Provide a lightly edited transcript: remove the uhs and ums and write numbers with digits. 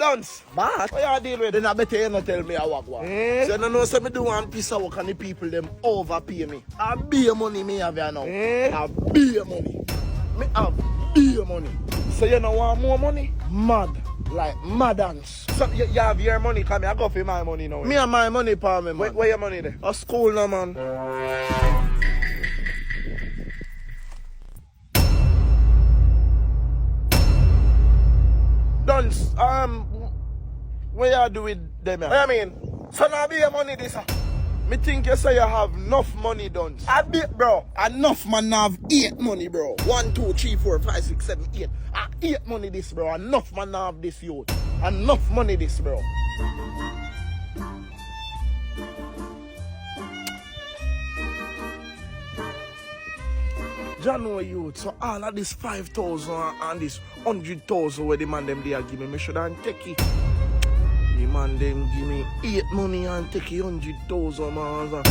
Dance. But What you deal with? then I better you not tell me I walk one. So you don't know, say me do one piece of work and the people them overpay me. I beer money me have here now. I beer money. Me have beer money. So you don't want more money? Mad. Like mad dance. So you have your money, come I go for my money now. Me and my money for me, man. Where your money there? A school now, man. Dance, what you do with them? What I mean? So now be your money this. Me think you say you have enough money, Dance. I be, bro. Enough man have 8 money, bro. 1, 2, 3, 4, 5, 6, 7, 8. 8 money this, bro. Enough man have this, youth. Enough money this, bro. January youth, so all of this 5,000 and this 100,000 where the man them they are give me should and take it. The man them give me 8 money and take it 100,000 man.